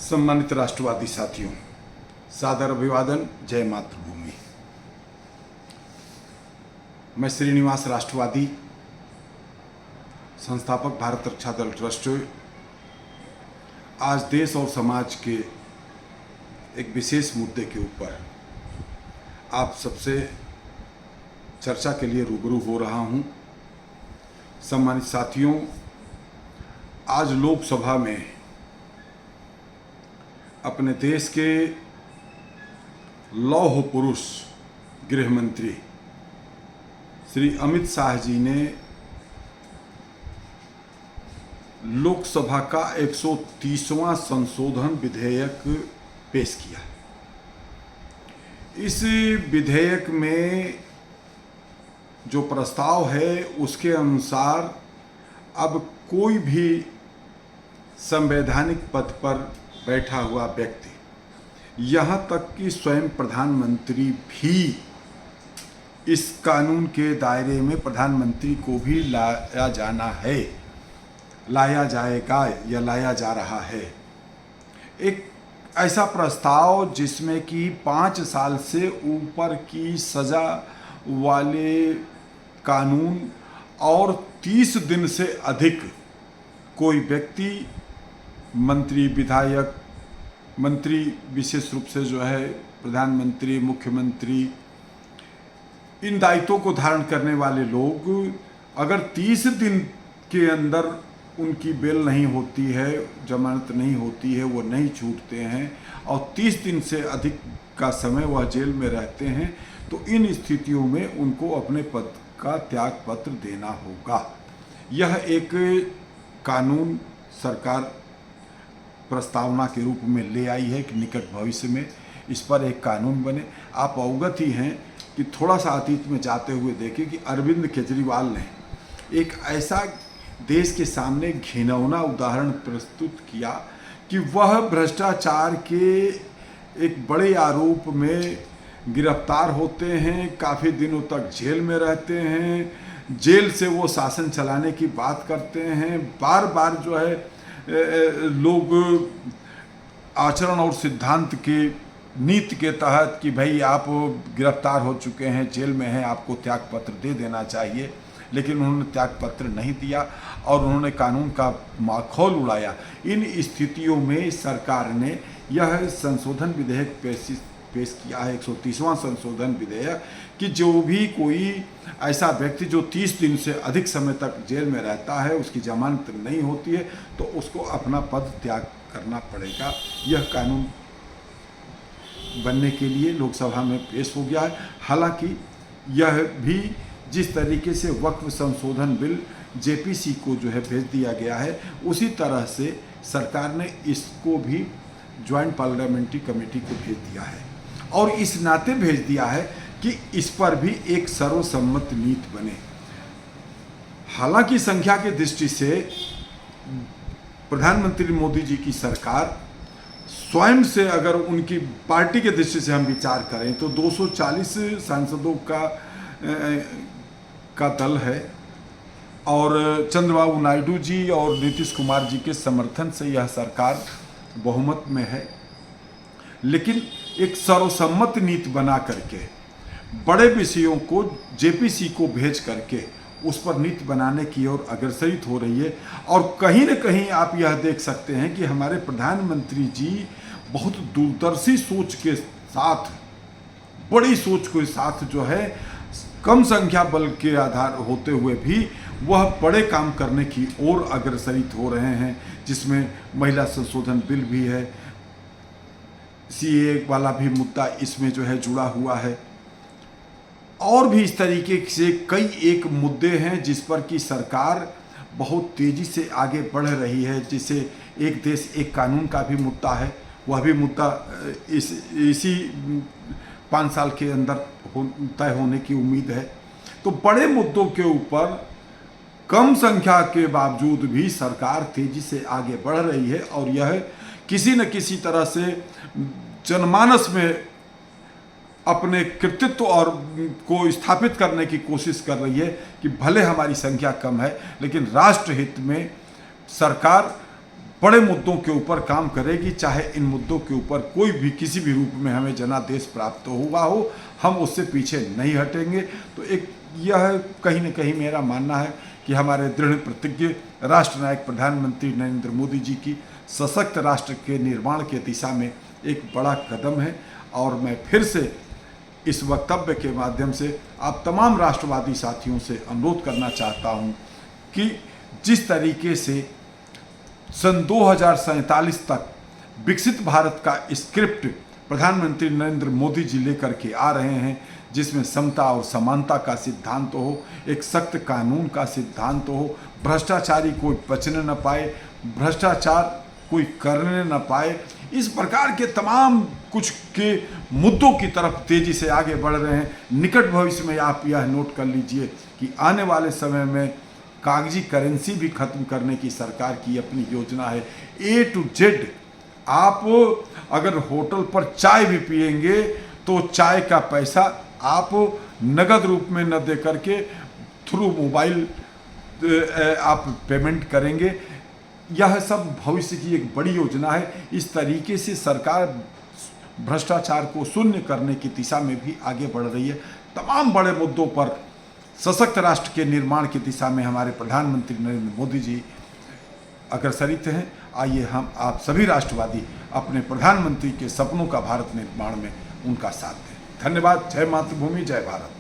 सम्मानित राष्ट्रवादी साथियों, सादर अभिवादन। जय मातृभूमि। मैं श्रीनिवास राष्ट्रवादी, संस्थापक भारत रक्षा दल ट्रस्ट, आज देश और समाज के एक विशेष मुद्दे के ऊपर आप सबसे चर्चा के लिए रूबरू हो रहा हूं। सम्मानित साथियों, आज लोकसभा में अपने देश के लौह पुरुष गृह मंत्री श्री अमित शाह जी ने लोकसभा का 130वां संशोधन विधेयक पेश किया। इस विधेयक में जो प्रस्ताव है उसके अनुसार अब कोई भी संवैधानिक पद पर बैठा हुआ व्यक्ति, यहाँ तक कि स्वयं प्रधानमंत्री भी इस कानून के दायरे में प्रधानमंत्री को भी लाया जाना है, लाया जाएगा या लाया जा रहा है। एक ऐसा प्रस्ताव जिसमें कि 5 साल से ऊपर की सज़ा वाले कानून और 30 दिन से अधिक कोई व्यक्ति, मंत्री, विधायक, मंत्री विशेष रूप से जो है प्रधानमंत्री, मुख्यमंत्री, इन दायित्वों को धारण करने वाले लोग अगर 30 दिन के अंदर उनकी बेल नहीं होती है, जमानत नहीं होती है, वो नहीं छूटते हैं और 30 दिन से अधिक का समय वह जेल में रहते हैं, तो इन स्थितियों में उनको अपने पद का त्याग पत्र देना होगा। यह एक कानून सरकार प्रस्तावना के रूप में ले आई है कि निकट भविष्य में इस पर एक कानून बने। आप अवगत ही हैं कि थोड़ा सा अतीत में जाते हुए देखें कि अरविंद केजरीवाल ने एक ऐसा देश के सामने घिनौना उदाहरण प्रस्तुत किया कि वह भ्रष्टाचार के एक बड़े आरोप में गिरफ्तार होते हैं, काफ़ी दिनों तक जेल में रहते हैं, जेल से वो शासन चलाने की बात करते हैं, बार बार जो है लोग आचरण और सिद्धांत के नीति के तहत कि भाई आप गिरफ्तार हो चुके हैं, जेल में हैं, आपको त्याग पत्र दे देना चाहिए, लेकिन उन्होंने त्याग पत्र नहीं दिया और उन्होंने कानून का माखौल उड़ाया। इन स्थितियों में सरकार ने यह संशोधन विधेयक पेश किया है, 130वां संशोधन विधेयक, कि जो भी कोई ऐसा व्यक्ति जो 30 दिन से अधिक समय तक जेल में रहता है, उसकी जमानत नहीं होती है, तो उसको अपना पद त्याग करना पड़ेगा। यह कानून बनने के लिए लोकसभा में पेश हो गया है। हालांकि यह भी जिस तरीके से वक्फ संशोधन बिल जेपीसी को जो है भेज दिया गया है, उसी तरह से सरकार ने इसको भी ज्वाइंट पार्लियामेंट्री कमेटी को भेज दिया है और इस नाते भेज दिया है कि इस पर भी एक सर्वसम्मत नीति बने। हालांकि संख्या की दृष्टि से प्रधानमंत्री मोदी जी की सरकार स्वयं से, अगर उनकी पार्टी के दृष्टि से हम विचार करें तो 240 सांसदों का दल है और चंद्रबाबू नायडू जी और नीतीश कुमार जी के समर्थन से यह सरकार बहुमत में है। लेकिन एक सर्वसम्मत नीति बना करके बड़े विषयों को जेपीसी को भेज करके उस पर नीति बनाने की ओर अग्रसरित हो रही है। और कहीं न कहीं आप यह देख सकते हैं कि हमारे प्रधानमंत्री जी बहुत दूरदर्शी सोच के साथ, बड़ी सोच के साथ जो है, कम संख्या बल के आधार होते हुए भी वह बड़े काम करने की ओर अग्रसरित हो रहे हैं, जिसमें महिला संशोधन बिल भी है, सीए वाला भी मुद्दा इसमें जो है जुड़ा हुआ है और भी इस तरीके से कई एक मुद्दे हैं जिस पर कि सरकार बहुत तेज़ी से आगे बढ़ रही है। जिसे एक देश एक कानून का भी मुद्दा है, वह भी मुद्दा इसी 5 साल के अंदर तय होने की उम्मीद है। तो बड़े मुद्दों के ऊपर कम संख्या के बावजूद भी सरकार तेजी से आगे बढ़ रही है और यह किसी न किसी तरह से जनमानस में अपने कृतित्व और को स्थापित करने की कोशिश कर रही है कि भले हमारी संख्या कम है, लेकिन राष्ट्र हित में सरकार बड़े मुद्दों के ऊपर काम करेगी, चाहे इन मुद्दों के ऊपर कोई भी किसी भी रूप में हमें जनादेश प्राप्त हुआ हो, हम उससे पीछे नहीं हटेंगे। तो एक यह कहीं न कहीं मेरा मानना है कि हमारे दृढ़ प्रतिज्ञ राष्ट्र नायक प्रधानमंत्री नरेंद्र मोदी जी की सशक्त राष्ट्र के निर्माण के दिशा में एक बड़ा कदम है। और मैं फिर से इस वक्तव्य के माध्यम से आप तमाम राष्ट्रवादी साथियों से अनुरोध करना चाहता हूं कि जिस तरीके से सन 2047 तक विकसित भारत का स्क्रिप्ट प्रधानमंत्री नरेंद्र मोदी जी लेकर के आ रहे हैं, जिसमें समता और समानता का सिद्धांत हो, एक सख्त कानून का सिद्धांत हो, भ्रष्टाचारी कोई बचने न पाए, भ्रष्टाचार कोई करने न पाए, इस प्रकार के तमाम कुछ के मुद्दों की तरफ तेजी से आगे बढ़ रहे हैं। निकट भविष्य में आप यह नोट कर लीजिए कि आने वाले समय में कागजी करेंसी भी खत्म करने की सरकार की अपनी योजना है। A to Z आप अगर होटल पर चाय भी पिएंगे तो चाय का पैसा आप नगद रूप में न दे करके थ्रू मोबाइल आप पेमेंट करेंगे। यह सब भविष्य की एक बड़ी योजना है। इस तरीके से सरकार भ्रष्टाचार को शून्य करने की दिशा में भी आगे बढ़ रही है। तमाम बड़े मुद्दों पर सशक्त राष्ट्र के निर्माण की दिशा में हमारे प्रधानमंत्री नरेंद्र मोदी जी अग्रसरित हैं। आइए हम आप सभी राष्ट्रवादी अपने प्रधानमंत्री के सपनों का भारत निर्माण में उनका साथ दें। धन्यवाद। जय मातृभूमि, जय भारत।